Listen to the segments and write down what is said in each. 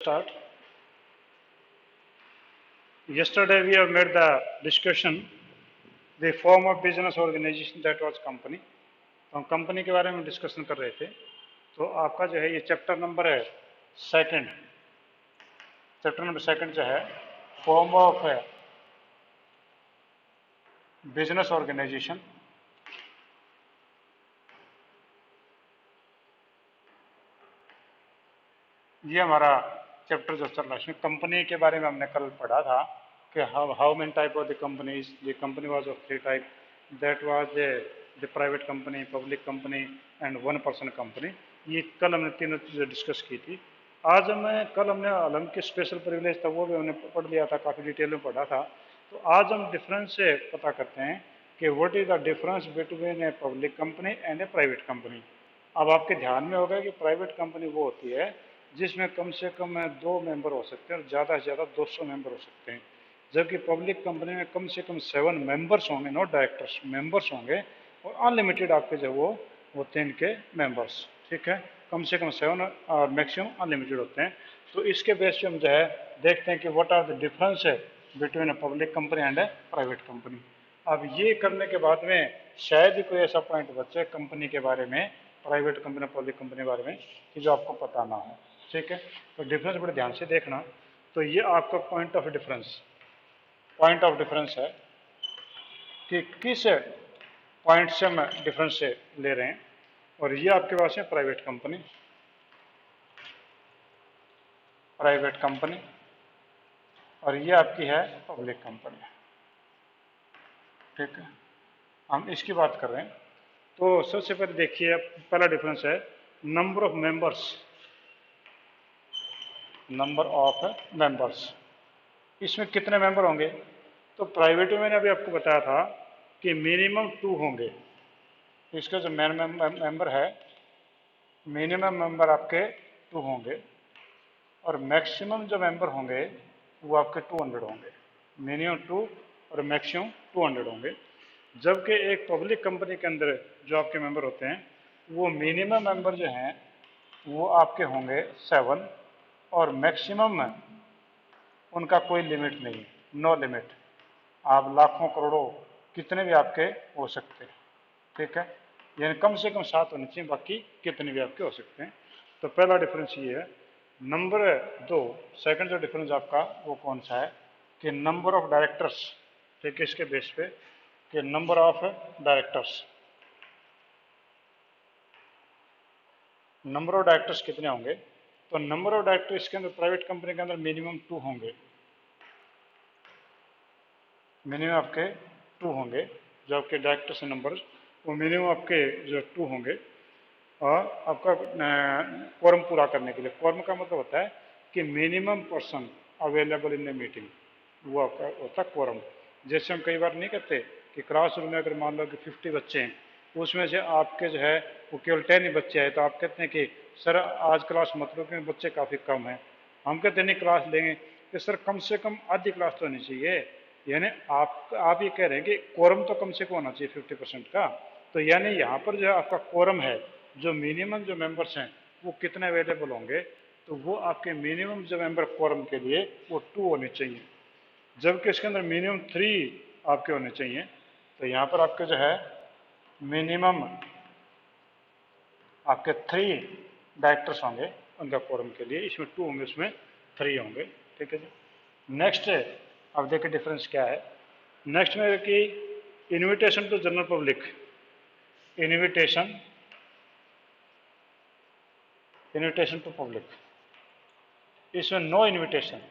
start. Yesterday we have made the discussion the form of business organization that was company. तो हम company के बारे में discussion कर रहे थे. तो आपका जो है ये चैप्टर नंबर है सेकंड. चैप्टर नंबर सेकंड जो है फॉर्म ऑफ बिजनेस ऑर्गेनाइजेशन. ये हमारा चैप्टर जो चल रहा है इसमें कंपनी के बारे में हमने कल पढ़ा था कि how many type of the companies. The company was of 3 type. That was the private company, public company and one person company. ये कल हमने तीनों चीज़ें डिस्कस की थी. आज कल हमने अलम के स्पेशल प्रिविलेज था वो भी हमने पढ़ लिया था, काफ़ी डिटेल में पढ़ा था. तो आज हम डिफरेंस से पता करते हैं कि what is the difference between a public company and A private company. अब आपके ध्यान में होगा कि प्राइवेट कंपनी वो होती है जिसमें कम से कम 2 मेंबर हो सकते हैं और ज़्यादा से ज़्यादा 200 मेंबर हो सकते हैं. जबकि पब्लिक कंपनी में कम से कम 7 मेंबर्स होंगे, नॉट डायरेक्टर्स, मेंबर्स होंगे और अनलिमिटेड आपके जो वो होते हैं इनके मेंबर्स. ठीक है, कम से कम 7 और मैक्सिमम अनलिमिटेड होते हैं. तो इसके बेस पे हम जो है देखते हैं कि व्हाट आर द डिफरेंस है between a public company and A private company. अब ये करने के बाद में शायद ही कोई ऐसा पॉइंट बचे कंपनी के बारे में, प्राइवेट कंपनी पब्लिक कंपनी के बारे में कि जो आपको पता ना हो. ठीक है, तो डिफरेंस बड़े ध्यान से देखना. तो ये आपका पॉइंट ऑफ डिफरेंस है कि किस पॉइंट से हम डिफरेंस से ले रहे हैं. और ये आपके पास है प्राइवेट कंपनी और ये आपकी है पब्लिक कंपनी. ठीक है, हम इसकी बात कर रहे हैं. तो सबसे पहले देखिए, पहला डिफरेंस है नंबर ऑफ मेंबर्स. इसमें कितने मेंबर होंगे? तो प्राइवेट में मैंने अभी आपको बताया था कि मिनिमम 2 होंगे. इसका जो मेंबर है, मिनिमम मेंबर आपके 2 होंगे और मैक्सिमम जो मेंबर होंगे वो आपके 200 होंगे. मिनिमम 2 और मैक्सिमम 200 होंगे. जबकि एक पब्लिक कंपनी के अंदर जो आपके मेंबर होते हैं वो मिनिमम मेंबर जो हैं वो आपके होंगे 7 और मैक्सिमम में उनका कोई लिमिट नहीं, नो लिमिट. आप लाखों करोड़ों कितने भी आपके हो सकते हैं. ठीक है, यानी कम से कम 7 होने चाहिए, बाकी कितने भी आपके हो सकते हैं. तो पहला डिफरेंस ये है. नंबर 2, सेकंड जो डिफरेंस आपका वो कौन सा है कि नंबर ऑफ डायरेक्टर्स. ठीक है, इसके बेस पे कि नंबर ऑफ डायरेक्टर्स कितने होंगे. तो नंबर ऑफ डायरेक्टर इसके अंदर प्राइवेट कंपनी के अंदर मिनिमम 2 होंगे. मिनिमम आपके 2 होंगे जो आपके डायरेक्टर्स नंबर, वो मिनिमम आपके जो 2 होंगे. और आपका क्वारम पूरा करने के लिए, क्वारम का मतलब होता है कि minimum person available in the meeting, वो आपका होता है क्वारम. जैसे हम कई बार नहीं कहते कि क्लासरूम में अगर मान लो कि 50 बच्चे हैं, उसमें से आपके जो है वो केवल 10 ही बच्चे हैं, तो आप कहते हैं कि सर आज क्लास मत लो क्योंकि बच्चे काफ़ी कम हैं. हम कहते नहीं क्लास लेंगे कि सर कम से कम आधी क्लास तो होनी चाहिए. यानी आप ये कह रहे हैं कि कोरम तो कम से कम होना चाहिए 50% का. तो यानी यहाँ पर जो आपका कोरम है, जो मिनिमम जो मेंबर्स हैं वो कितने अवेलेबल होंगे, तो वो आपके मिनिमम जो मेंबर कोरम के लिए वो 2 होने चाहिए. जबकि इसके अंदर मिनिमम 3 आपके होने चाहिए. तो यहाँ पर आपके जो है मिनिमम आपके 3 डायरेक्टर्स होंगे उनका कोरम के लिए. इसमें 2 होंगे, उसमें 3 होंगे. ठीक है जी. नेक्स्ट अब देखिए डिफरेंस क्या है. नेक्स्ट में कि invitation to general public, invitation to public. इसमें नो इन्विटेशन,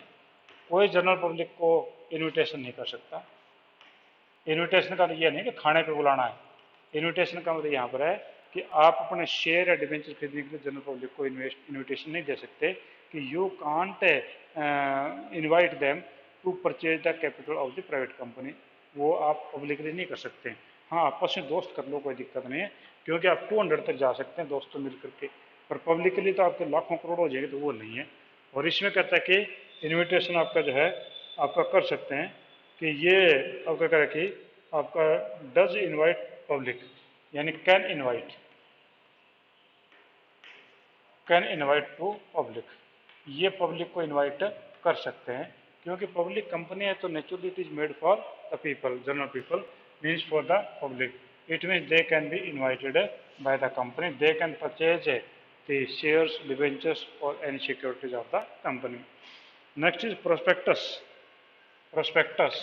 कोई जनरल पब्लिक को इन्विटेशन नहीं कर सकता. इन्विटेशन का ये नहीं कि खाने पे बुलाना है. इन्विटेशन का मतलब यहाँ पर है कि आप अपने शेयर या डिवेंचर खरीदने के लिए जनरल पब्लिक को इन्विटेशन नहीं दे सकते कि you can't invite them to purchase the capital of the private company. वो आप पब्लिकली नहीं कर सकते. हाँ, आपस में दोस्त कर लो, कोई दिक्कत नहीं है, क्योंकि आप 200 तक जा सकते हैं दोस्तों मिल करके. पर पब्लिकली तो आपके लाखों करोड़ हो जाएंगे, तो वो नहीं है. और इसमें कहता है कि इन्विटेशन आपका जो है आपका कर सकते हैं कि ये आपका कह रहा है कि आपका डज इनवाइट पब्लिक, यानी कैन इनवाइट टू पब्लिक. ये पब्लिक को इनवाइट कर सकते हैं, क्योंकि पब्लिक कंपनी है तो naturally it is made for the people, general people, means for the public. It means they can be invited by the company. They can purchase the shares, debentures, or any securities of the company. Next is prospectus. Prospectus.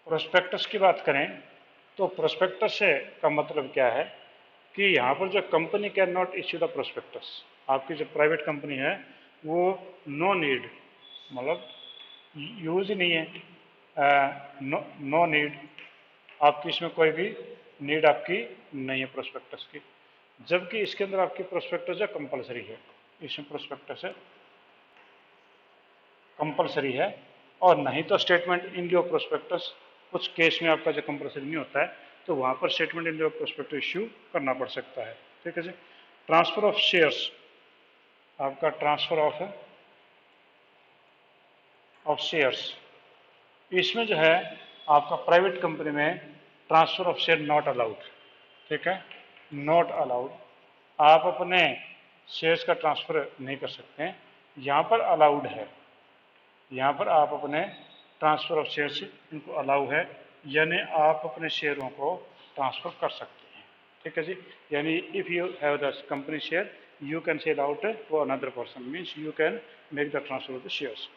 Prospectus की बात करें तो prospectus से का मतलब क्या है कि यहाँ पर जो company can not issue the prospectus. आपकी जो प्राइवेट कंपनी है वो नो नीड, मतलब यूज ही नहीं है, नो नीड, आपकी इसमें कोई भी नीड आपकी नहीं है प्रोस्पेक्टस की. जबकि इसके अंदर आपकी प्रोस्पेक्टस है कंपलसरी है, इसमें प्रोस्पेक्टस है कंपलसरी है, और नहीं तो स्टेटमेंट इन लियो प्रोस्पेक्टस. कुछ केस में आपका जो कंपलसरी नहीं होता है तो वहां पर statement in Leo prospectus issue करना पड़ सकता है. ठीक है जी. ट्रांसफर ऑफ शेयर्स, आपका ट्रांसफर ऑफ शेयर्स, इसमें जो है आपका प्राइवेट कंपनी में transfer of share not allowed. ठीक है, नॉट अलाउड. आप अपने शेयर्स का ट्रांसफर नहीं कर सकते हैं. यहाँ पर अलाउड है, यहाँ पर आप अपने ट्रांसफर ऑफ शेयर्स इनको अलाउ है, यानी आप अपने शेयरों को ट्रांसफर कर सकते हैं. ठीक है जी. यानी if you have the company share you can sell out for another person, means you can make the transfer of the shares.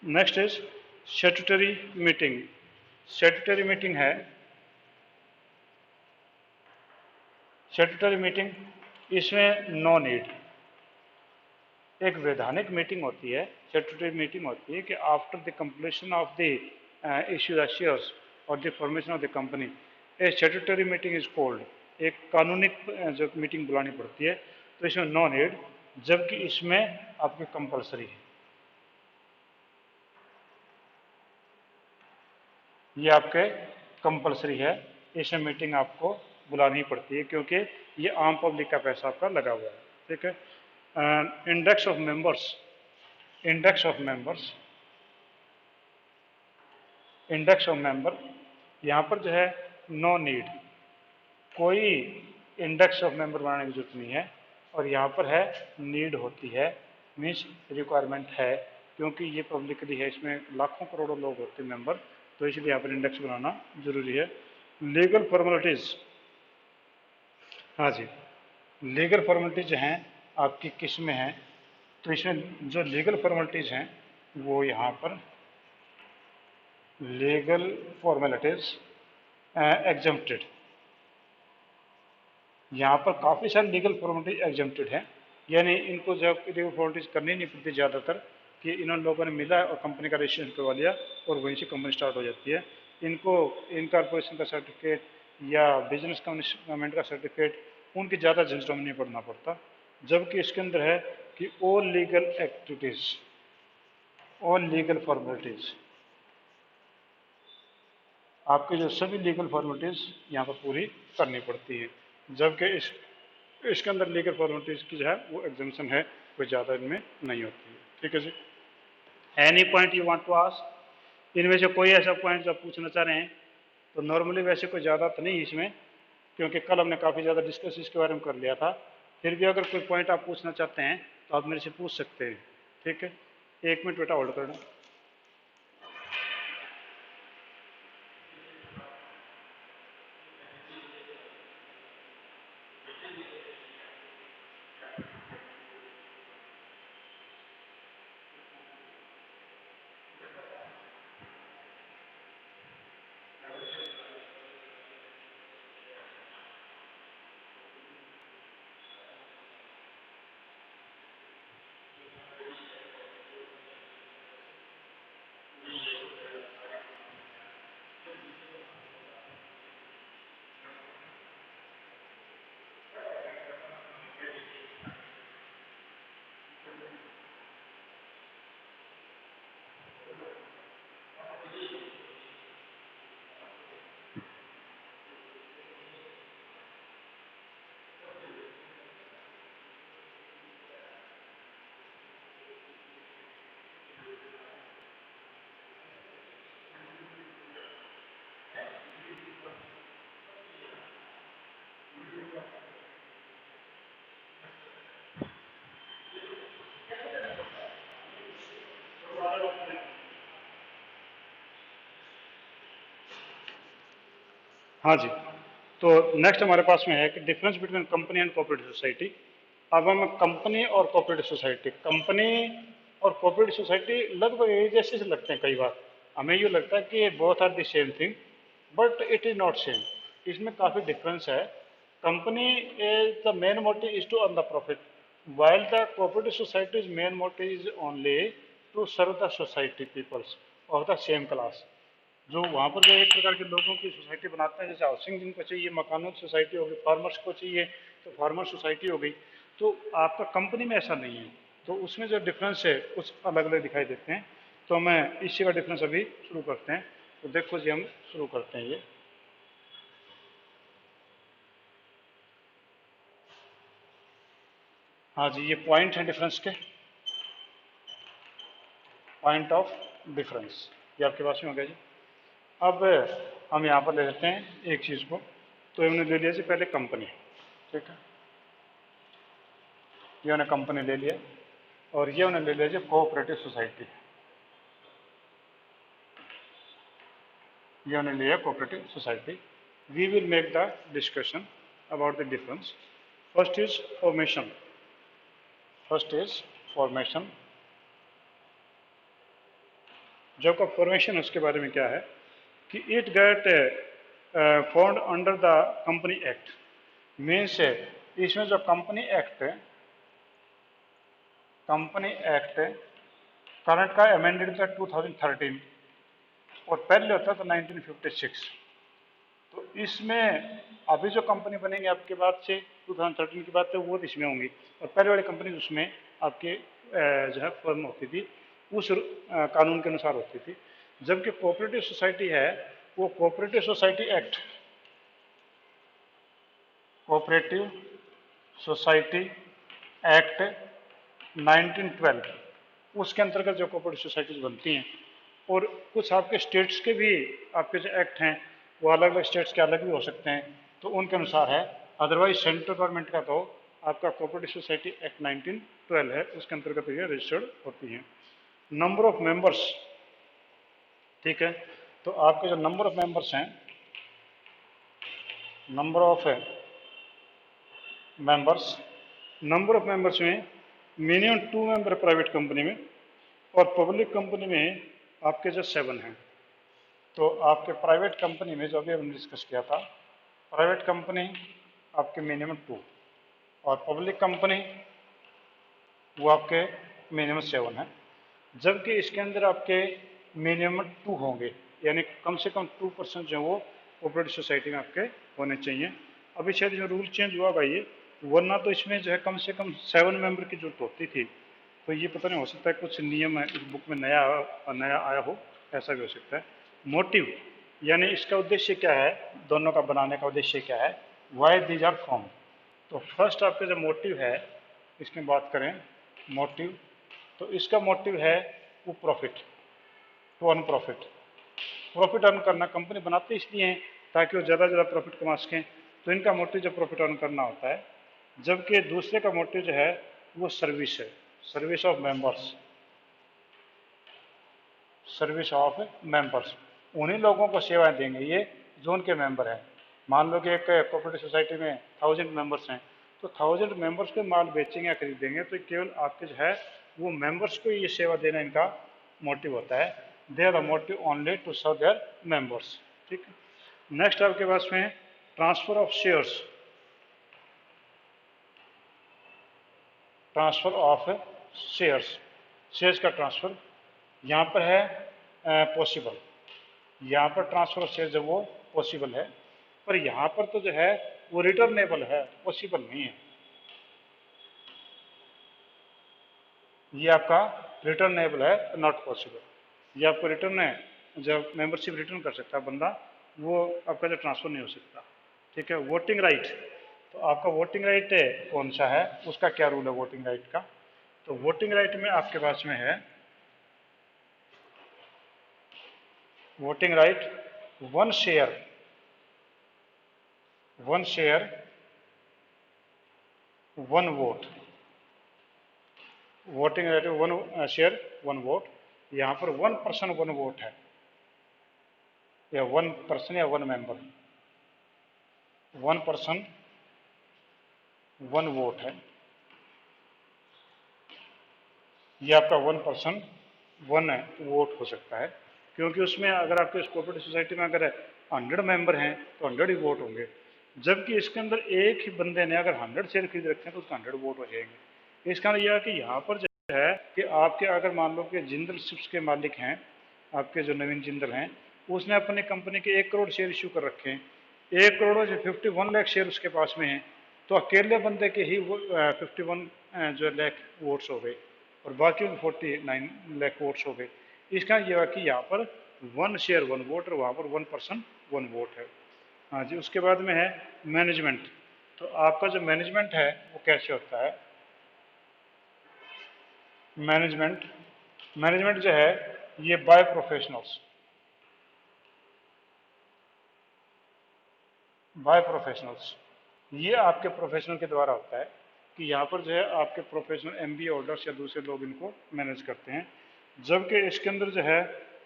Next is statutory meeting. Statutory meeting है, स्टैट्यूटरी मीटिंग, इसमें no need. एक वैधानिक meeting होती है, statutory meeting होती है कि after the completion of the issue the shares और the formation of the company a statutory meeting is called. एक कानूनी जो मीटिंग बुलानी पड़ती है तो इसमें नो नीड, जबकि इसमें आपकी कंपलसरी है. ये आपके कंपलसरी है, इसमें मीटिंग आपको बुलानी पड़ती है क्योंकि ये आम पब्लिक का पैसा आपका लगा हुआ है. ठीक है. Index of members, index of members, index of member, यहाँ पर जो है नो नीड, कोई इंडेक्स ऑफ मेंबर बनाने की जरूरत नहीं है, और यहाँ पर है नीड होती है, मीन्स रिक्वायरमेंट है, क्योंकि ये पब्लिकली है, इसमें लाखों करोड़ों लोग होते हैं मेंबर, तो इसलिए यहाँ पर इंडेक्स बनाना जरूरी है. लीगल फॉर्मेलिटीज, हाँ जी, लीगल फॉर्मेलिटीज हैं आपकी किस में है, तो इसमें जो लीगल फॉर्मेलिटीज हैं वो यहाँ पर लीगल फॉर्मेलिटीज एग्जम्प्टेड, यहाँ पर काफ़ी सारी लीगल फॉर्मेलिटीज एग्जम्प्टेड हैं, यानी इनको जब लीगल फॉर्मेलिटीज करनी नहीं पड़ती ज़्यादातर, कि इन लोगों ने मिला और कंपनी का रजिस्ट्रेशन करवा लिया और वहीं से कंपनी स्टार्ट हो जाती है. इनको इनकॉर्पोरेशन का सर्टिफिकेट या बिजनेस कमेंट का सर्टिफिकेट उनकी ज़्यादा झंझटों में नहीं पड़ना पड़ता. जबकि इसके अंदर है कि all legal activities, all legal formalities, आपकी जो सभी लीगल फॉर्मेलिटीज़ यहाँ पर पूरी करनी पड़ती है. जबकि इसके अंदर लीगल फॉर्मेलिटीज़ की जो है वो एग्जामेशन है, कोई ज़्यादा इनमें नहीं होती है. ठीक है जी. Any point you want to ask, इनमें से कोई ऐसा पॉइंट जो आप पूछना चाह रहे हैं? तो नॉर्मली वैसे कोई ज़्यादा तो नहीं इसमें, क्योंकि कल हमने काफ़ी ज़्यादा डिस्कस इसके बारे में कर लिया था. फिर भी अगर कोई पॉइंट आप पूछना चाहते हैं तो आप मेरे से पूछ सकते हैं. ठीक है, 1 मिनट बेटा होल्ड करना. हाँ जी। तो नेक्स्ट हमारे पास में है कि difference between company and cooperative society. अब हम कंपनी और कोऑपरेटिव सोसाइटी, कंपनी और कोऑपरेटिव सोसाइटी लगभग एक जैसे से लगते हैं कई बार। हमें यूँ लगता है कि both are the same thing, but it is not same. इसमें काफ़ी डिफरेंस है। Company is the main motive is to earn the profit, while the cooperative society's main motive is only to serve the society peoples of the same class। जो वहाँ पर जो एक प्रकार के लोगों की सोसाइटी बनाते हैं, जैसे हाउसिंग जिनको चाहिए, मकानों की सोसाइटी होगी, फार्मर्स को चाहिए तो फार्मर सोसाइटी हो गई। तो आपका कंपनी में ऐसा नहीं है। तो उसमें जो डिफरेंस है कुछ अलग अलग दिखाई देते हैं। तो मैं इसी का डिफरेंस अभी शुरू करते हैं। तो देखो जी, हम शुरू करते हैं ये। हाँ जी, ये पॉइंट है डिफरेंस के, पॉइंट ऑफ डिफरेंस, ये आपके पास में हो गया जी। अब हम यहाँ पर ले लेते हैं एक चीज़ को। तो हमने ले लिया जी पहले कंपनी, ठीक है, ये हमने कंपनी ले लिया। और ये हमने ले लिया जी कोऑपरेटिव सोसाइटी, ये हमने लिया cooperative society. We will make the discussion about the difference. First is formation, first is formation. जो का फॉर्मेशन उसके बारे में क्या है कि it get found under the company act. Means इसमें जो कंपनी एक्ट है, कंपनी एक्ट करंट का अमेंडेड था 2013 और पहले होता था 1956। तो इसमें अभी जो कंपनी बनेंगे आपके बाद से 2013 की बात है, वो तो इसमें होंगी। और पहले वाली कंपनी उसमें आपके जो है फर्म होती थी, उस कानून के अनुसार होती थी। जबकि कोऑपरेटिव सोसाइटी है, वो cooperative society act, cooperative society act 1912, उसके अंतर्गत जो कोऑपरेटिव सोसाइटीज बनती हैं। और कुछ आपके स्टेट्स के भी आपके जो एक्ट हैं वो अलग अलग स्टेट्स के अलग भी हो सकते हैं, तो उनके अनुसार है। अदरवाइज सेंट्रल गवर्नमेंट का तो आपका कोऑपरेटिव सोसाइटी एक्ट 1912 है, उसके अंतर्गत ये रजिस्टर्ड होती हैं। नंबर ऑफ मेंबर्स, ठीक है, तो आपके जो नंबर ऑफ मेंबर्स हैं, number of members, number of members में मिनिमम 2 मेंबर प्राइवेट कंपनी में, और पब्लिक कंपनी में आपके जो 7 हैं। तो आपके प्राइवेट कंपनी में जो अभी हमने डिस्कस किया था, प्राइवेट कंपनी आपके मिनिमम 2 और पब्लिक कंपनी वो आपके मिनिमम 7 है। जबकि इसके अंदर आपके मिनिमम 2 होंगे, यानी कम से कम 2% जो वो कोऑपरेटिव सोसाइटी में आपके होने चाहिए। अभी शायद जो रूल चेंज हुआ भाई ये, वरना तो इसमें जो है कम से कम 7 मेंबर की जरूरत होती थी। तो ये पता नहीं, हो सकता है कुछ नियम है इस बुक में नया नया आया हो, ऐसा भी हो सकता है। मोटिव, यानी इसका उद्देश्य क्या है, दोनों का बनाने का उद्देश्य क्या है, वाई दीज आर फॉर्म। तो फर्स्ट आपका जो मोटिव है, इसमें बात करें मोटिव, तो इसका मोटिव है वो profit, to earn profit. Profit earn करना कंपनी बनाते इसलिए हैं ताकि वो ज़्यादा ज़्यादा प्रॉफिट कमा सकें। तो इनका मोटिव जो प्रॉफिट अर्न करना होता है। जबकि दूसरे का मोटिव जो है वो सर्विस है, service of members, service of members. उन्हीं लोगों को सेवाएं देंगे ये जो उनके मेंबर हैं। मान लो कि एक कोऑपरेटिव सोसाइटी में 1000 मेंबर्स हैं, तो 1000 मेंबर्स को माल बेचेंगे या खरीदेंगे, तो केवल आपके जो है वो मेंबर्स को ये सेवा देना इनका मोटिव होता है। They are the motive only to serve their members, ठीक है। नेक्स्ट आपके पास में transfer of shares, transfer of shares, shares का ट्रांसफर यहाँ पर है पॉसिबल। यहाँ पर ट्रांसफर ऑफ शेयर जब वो पॉसिबल है, पर यहाँ पर तो जो है वो रिटर्नेबल है, पॉसिबल नहीं है। ये आपका रिटर्नेबल है, नॉट पॉसिबल। ये आपको रिटर्न है, जब मेंबरशिप रिटर्न कर सकता है बंदा, वो आपका जो ट्रांसफर नहीं हो सकता, ठीक है। वोटिंग राइट, तो आपका वोटिंग राइट कौन सा है, उसका क्या रूल है वोटिंग राइट का। तो वोटिंग राइट में आपके पास में है voting right, one share, one share one vote, voting right one share one vote. यहाँ पर 1 पर्सन 1 वोट है, या 1 पर्सन या 1 member. One person one vote है, ये आपका वन पर्सन वन वोट हो सकता है, क्योंकि उसमें अगर आपके कोऑपरेटिव सोसाइटी में अगर 100 मेंबर हैं तो 100 ही वोट होंगे, जबकि इसके अंदर एक ही बंदे ने अगर 100 शेयर खरीद रखे हैं तो उसका 100 वोट हो जाएंगे। इसका मतलब यह है कि यहाँ पर जो है कि आपके अगर मान लो कि जिंदल शिप्स के मालिक हैं, आपके जो नवीन जिंदल हैं, उसने अपनी कंपनी के 1 करोड़ शेयर इशू कर रखे हैं, 1 करोड़ जो 51 लाख शेयर उसके पास में है, तो अकेले बंदे के ही वो 51 जो लाख वोट्स हो गए और बाकी 49 लाख वोट्स हो गए। इसका यह है कि यहाँ पर वन शेयर वन वोट और वहाँ पर वन पर्सन वन वोट है। हाँ जी, उसके बाद में है मैनेजमेंट। तो आपका जो मैनेजमेंट है वो कैसे होता है? मैनेजमेंट मैनेजमेंट जो है ये बाय प्रोफेशनल्स, बाय प्रोफेशनल्स, ये आपके प्रोफेशनल के द्वारा होता है कि यहाँ पर जो है आपके प्रोफेशनल एमबीए होल्डर्स या दूसरे लोग इनको मैनेज करते हैं, जबकि इसके अंदर जो है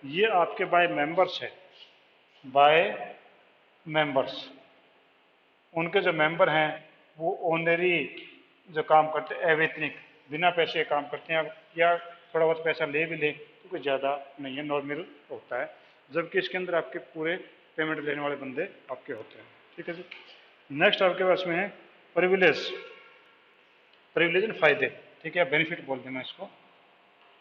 ये आपके बाय मेंबर्स है, बाय मेंबर्स, उनके जो मेंबर हैं वो ऑनरी जो काम करते हैं, अवैतनिक बिना पैसे काम करते हैं, या थोड़ा बहुत पैसा ले भी ले तो कोई ज़्यादा नहीं है, नॉर्मल होता है, जबकि इसके अंदर आपके पूरे पेमेंट लेने वाले बंदे आपके होते हैं। ठीक है जी। नेक्स्ट आपके पास में है प्रिविलेज, प्रिविलेज इन फायदे, ठीक है, बेनिफिट बोल देना इसको,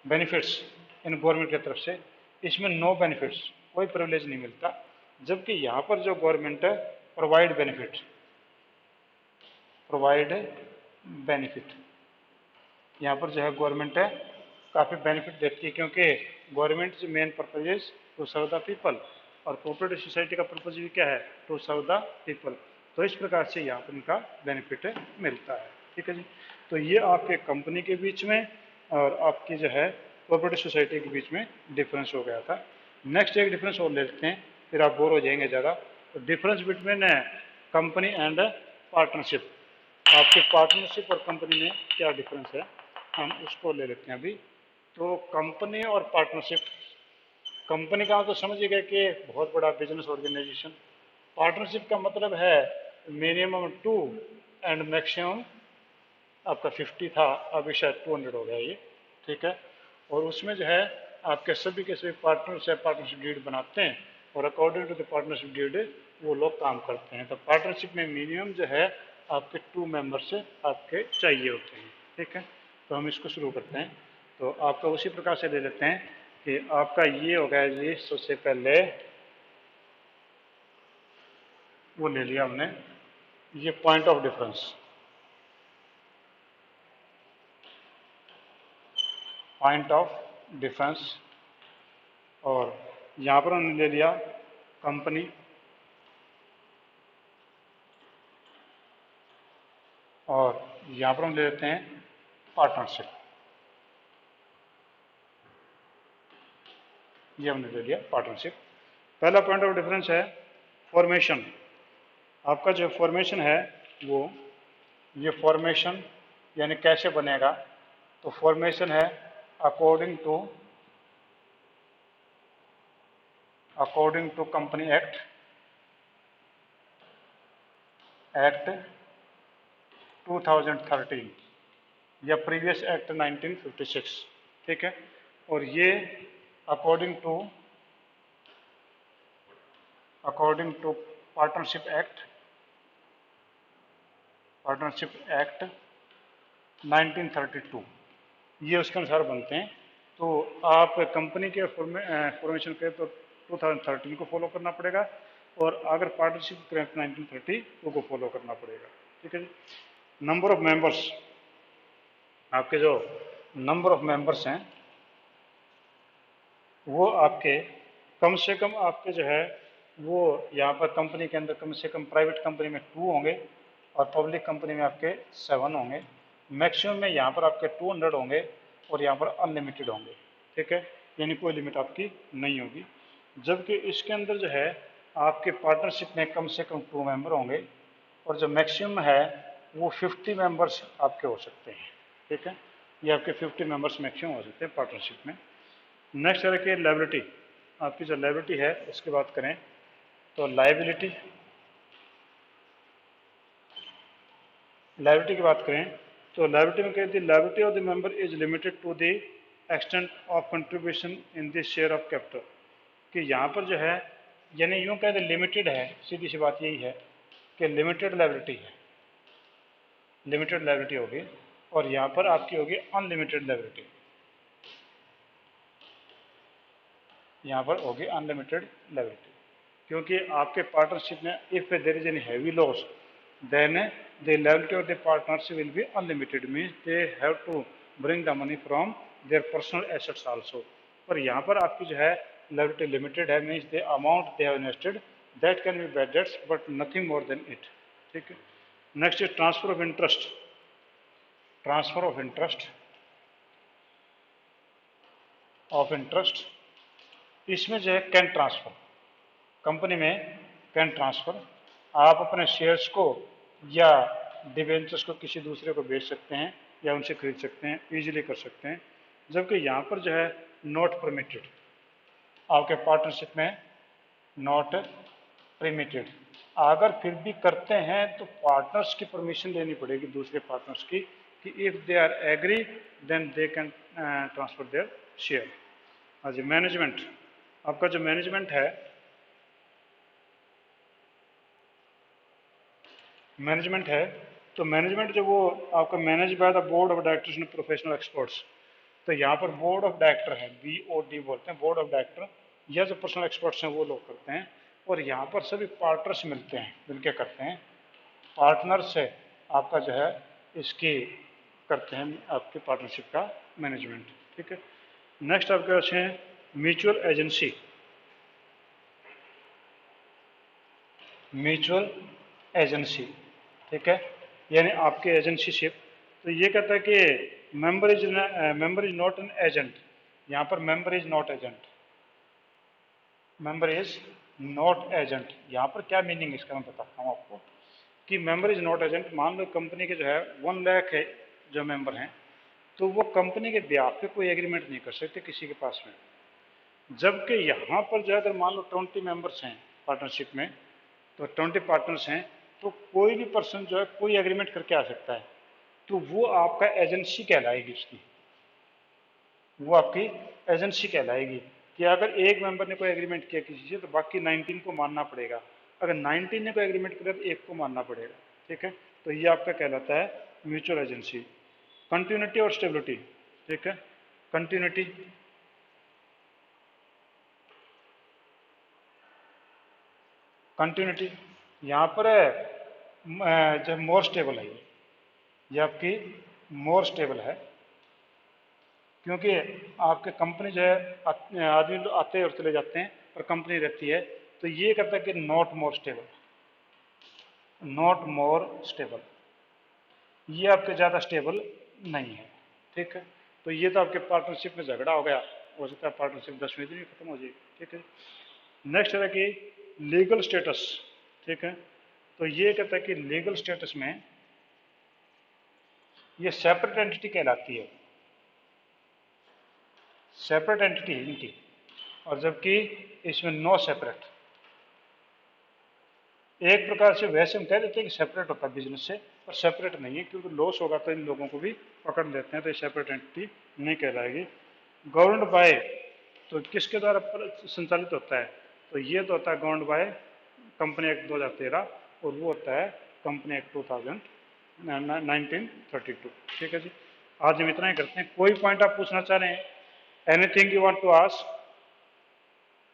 बेनिफिट्स इन गवर्नमेंट की तरफ से, इसमें नो बेनिफिट्स, कोई प्रिविलेज नहीं मिलता, जबकि यहाँ पर जो गवर्नमेंट है प्रोवाइड बेनिफिट, प्रोवाइड बेनिफिट, यहाँ पर जो है गवर्नमेंट है काफ़ी बेनिफिट देती है, क्योंकि गवर्नमेंट की main purpose is to serve the people और कोऑपरेटिव सोसाइटी का पर्पज भी क्या है? To serve the people. तो इस प्रकार से यहाँ पर इनका बेनिफिट मिलता है। ठीक है जी। तो ये आपके कंपनी के बीच में और आपकी जो है कोऑपरेटिव सोसाइटी के बीच में डिफरेंस हो गया था। नेक्स्ट एक डिफरेंस और ले लेते हैं, फिर आप बोर हो जाएंगे ज़्यादा। तो difference between company and partnership, आपके पार्टनरशिप और कंपनी में क्या डिफरेंस है, हम उसको ले लेते हैं अभी। तो कंपनी और पार्टनरशिप, कंपनी का तो समझिएगा कि बहुत बड़ा बिजनेस ऑर्गेनाइजेशन, पार्टनरशिप का मतलब है मिनिमम 2 एंड मैक्सिमम आपका 50 था, अभी शायद 200 हो गया ये। ठीक है। और उसमें जो है आपके सभी के सभी पार्टनर्स है पार्टनरशिप डीड बनाते हैं और according to the partnership deed वो लोग काम करते हैं। तो पार्टनरशिप में मिनिमम जो है आपके 2 मेंबर्स आपके चाहिए होते हैं। ठीक है। तो हम इसको शुरू करते हैं। तो आपका उसी प्रकार से ले लेते हैं कि आपका ये हो गया जी, सबसे पहले वो ले लिया हमने, ये point of difference, point of difference, और यहाँ पर हमने ले लिया कंपनी, और यहाँ पर हम ले लेते हैं पार्टनरशिप, ये हमने ले लिया पार्टनरशिप। पहला पॉइंट ऑफ डिफरेंस है फॉर्मेशन। आपका जो फॉर्मेशन है वो, ये फॉर्मेशन यानी कैसे बनेगा, तो फॉर्मेशन है अकॉर्डिंग टू कंपनी एक्ट 2013 या प्रीवियस एक्ट 1956। ठीक है। और ये अकॉर्डिंग टू पार्टनरशिप एक्ट 1932, ये उसके अनुसार बनते हैं। तो आप कंपनी के फॉर्मेशन करें तो 2013 को फॉलो करना पड़ेगा, और अगर पार्टनरशिप करें तो 1930 को फॉलो करना पड़ेगा। ठीक है जी। नंबर ऑफ मेंबर्स, आपके जो नंबर ऑफ मेंबर्स हैं वो आपके कम से कम आपके जो है वो यहाँ पर कंपनी के अंदर कम से कम प्राइवेट कंपनी में 2 होंगे और पब्लिक कंपनी में आपके 7 होंगे। मैक्सिमम में यहाँ पर आपके 200 होंगे और यहाँ पर अनलिमिटेड होंगे। ठीक है। यानी कोई लिमिट आपकी नहीं होगी। जबकि इसके अंदर जो है आपके पार्टनरशिप में कम से कम 2 मेंबर होंगे और जो मैक्सिमम है वो 50 मेंबर्स आपके हो सकते हैं। ठीक है। ये आपके 50 मेंबर्स मैक्सिमम हो सकते हैं पार्टनरशिप में। नेक्स्ट है कि लायबिलिटी, आपकी जो लायबिलिटी है उसकी बात करें तो लायबिलिटी लायबिलिटी की बात करें तो लायबिलिटी में कहती है liability of the member is limited to the extent of contribution in the share of capital, कि यहाँ पर जो है यानी यूँ कहते लिमिटेड है, सीधी सी बात यही है कि लिमिटेड लायबिलिटी है, लिमिटेड लायबिलिटी होगी, और यहाँ पर आपकी होगी अनलिमिटेड लायबिलिटी, यहाँ पर होगी अनलिमिटेड लायबिलिटी, क्योंकि आपके पार्टनरशिप में if there is any heavy loss then the liability of the partners will be unlimited, means they have to bring the money from their personal assets also. पर यहाँ पर आपकी जो है liability limited है, means the amount they have invested that can be bad debts but nothing more than it. ठीक है. Next is transfer of interest. Transfer of interest इसमें जो है कैन ट्रांसफर, कंपनी में कैन ट्रांसफर, आप अपने shares को या डिबेंचर्स को किसी दूसरे को बेच सकते हैं या उनसे खरीद सकते हैं, इजीली कर सकते हैं, जबकि यहाँ पर जो है नॉट परमिटेड, आपके पार्टनरशिप में नॉट परमिटेड। अगर फिर भी करते हैं तो पार्टनर्स की परमिशन लेनी पड़ेगी दूसरे पार्टनर्स की, कि if they are agree then they can transfer their share. आज मैनेजमेंट, आपका जो मैनेजमेंट है, मैनेजमेंट है तो मैनेजमेंट जो वो आपका manage by the board of directors and professional experts, तो यहाँ पर बोर्ड ऑफ डायरेक्टर है, BOD बोलते हैं, बोर्ड ऑफ डायरेक्टर, या जो पर्सनल एक्सपर्ट्स हैं वो लोग करते हैं, और यहाँ पर सभी पार्टनर्स मिलते हैं, मिलके करते हैं, पार्टनर से आपका जो है इसकी करते हैं आपके पार्टनरशिप का मैनेजमेंट। ठीक है। नेक्स्ट आपके पास है म्यूचुअल एजेंसी। म्यूचुअल एजेंसी, ठीक है, यानी आपके एजेंसीशिप, तो ये कहता है कि member is not an agent, यहाँ पर member is not agent, member is not agent, यहाँ पर क्या मीनिंग इसका मैं बताता हूँ आपको, कि मेंबर इज नॉट एजेंट, मान लो कंपनी के जो है 1 लाख है जो मेंबर हैं, तो वो कंपनी के ब्याह पे कोई एग्रीमेंट नहीं कर सकते किसी के पास में, जबकि यहाँ पर जो है अगर मान लो 20 मेंबर्स हैं पार्टनरशिप में, तो 20 पार्टनर्स हैं, तो कोई भी पर्सन जो है कोई एग्रीमेंट करके आ सकता है, तो वो आपका एजेंसी कहलाएगी उसकी, वो आपकी एजेंसी कहलाएगी, कि अगर एक मेंबर ने कोई एग्रीमेंट किया किसी से तो बाकी 19 को मानना पड़ेगा, अगर 19 ने कोई एग्रीमेंट किया तो एक को मानना पड़ेगा। ठीक है, तो ये आपका कहलाता है म्यूचुअल एजेंसी। कंटिन्यूटी और स्टेबिलिटी, ठीक है, कंटिन्यूटी, कंटिन्यूटी यहाँ पर है जो मोर स्टेबल है, ये आपकी मोर स्टेबल है, क्योंकि आपके कंपनी जो है आदमी आते हैं और चले जाते हैं और कंपनी रहती है, तो ये कहता है कि not more stable, not more stable, ये आपके ज़्यादा स्टेबल नहीं है। ठीक है, तो ये तो आपके पार्टनरशिप में झगड़ा हो गया, हो सकता है पार्टनरशिप 10वें दिन ही खत्म हो जाए। ठीक है, नेक्स्ट है कि लीगल स्टेटस। ठीक है, तो ये कहता है कि लीगल स्टेटस में ये सेपरेट एंटिटी कहलाती है, सेपरेट एंटिटी है इनकी, और जबकि इसमें नो सेपरेट, एक प्रकार से वैसे हम कह देते हैं कि सेपरेट होता है बिजनेस से, पर सेपरेट नहीं है, क्योंकि लॉस होगा तो इन लोगों को भी पकड़ लेते हैं, तो ये सेपरेट एंटिटी नहीं कहलाएगी। गवर्नड बाय, तो किसके द्वारा संचालित होता है, तो ये तो होता है गवर्नड बाय कंपनी एक्ट 2013, और वो होता है कंपनी एक्ट 1932। ठीक है जी, आज हम इतना ही करते हैं। कोई पॉइंट आप पूछना चाह रहे हैं, anything you want to ask,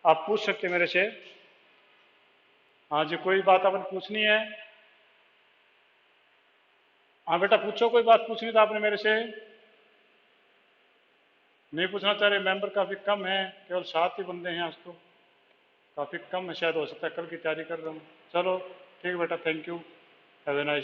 आप पूछ सकते हैं मेरे से। हाँ जी, कोई बात आपने पूछनी है? हाँ बेटा पूछो, कोई बात पूछनी था आपने मेरे से? नहीं पूछना चाह रहे? मेंबर काफ़ी कम है, केवल 7 ही बंदे हैं आज तो, काफ़ी कम है, शायद हो सकता है कल की तैयारी कर रहा हूँ। चलो ठीक बेटा, thank you, have a nice.